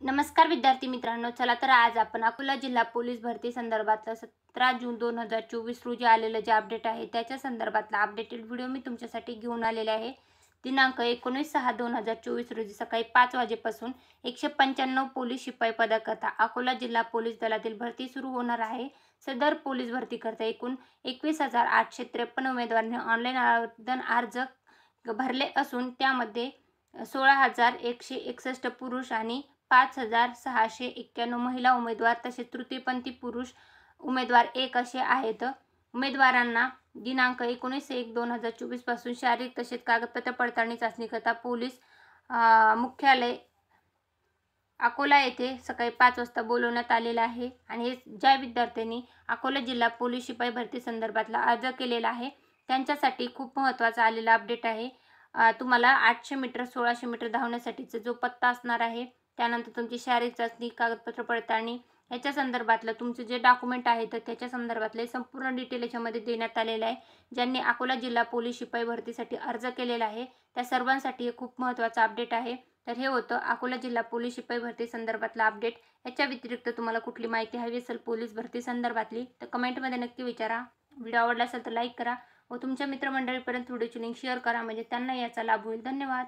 नमस्कार विद्यार्थी मित्रांनो, चला तर आज आपण अकोला जिल्हा पोलीस भरती संदर्भातलं 17 जून 2024 रोजी आलेलं जे अपडेट आहे त्याच्या संदर्भातला अपडेटेड व्हिडिओ मी तुमच्यासाठी घेऊन आलेले आहे। दिनांक 19/6/2024 रोजी सकाळी 5 वाजेपासून 195 पोलीस शिपाई पदाकरता अकोला जिल्हा पोलीस दलातील भरती सुरू होणार आहे। सदर पोलीस भरतीकरता एकूण 21,853 उमेदवारांनी ऑनलाईन आवेदन अर्ज भरले असून त्यामध्ये 16,161 पुरुष आणि 5,691 महिला उमेदवार तसेच तृतीयपंथी पुरुष उमेदवार 1 असे आहेत। उमेदवारांना दिनांक 19/1/2024 पासून शारीरिक तसेच कागदपत्र पडताळणी चाचणीकरता पोलीस मुख्यालय अकोला येथे सकाळी 5 वाजता बोलवण्यात आलेलं आहे। आणि ज्या विद्यार्थ्यांनी अकोला जिल्हा पोलीस शिपाई भरती संदर्भातला अर्ज केलेला आहे त्यांच्यासाठी खूप महत्त्वाचा आलेला अपडेट आहे। तुम्हाला 800 मीटर 1600 मीटर धावण्यासाठीचा जो पत्ता असणार आहे, त्यानंतर तुमची शारीरिक चाचणी, कागदपत्र पडताळणी याच्या संदर्भातलं तुमचे जे डॉक्युमेंट आहे तर त्याच्या संदर्भातले संपूर्ण डिटेल याच्यामध्ये देण्यात आलेलं आहे। ज्यांनी अकोला जिल्हा पोलीस शिपाई भरतीसाठी अर्ज केलेला आहे त्या सर्वांसाठी हे खूप महत्त्वाचा अपडेट आहे। तर हे होतं अकोला जिल्हा पोलीस शिपाई भरती संदर्भातला अपडेट। याच्या व्यतिरिक्त तुम्हाला कुठली माहिती हवी असेल पोलीस भरती संदर्भातली तर कमेंटमध्ये नक्की विचारा। व्हिडिओ आवडला असेल तर लाईक करा व तुमच्या मित्रमंडळीपर्यंत व्हिडिओची लिंक शेअर करा म्हणजे त्यांना याचा लाभ होईल। धन्यवाद।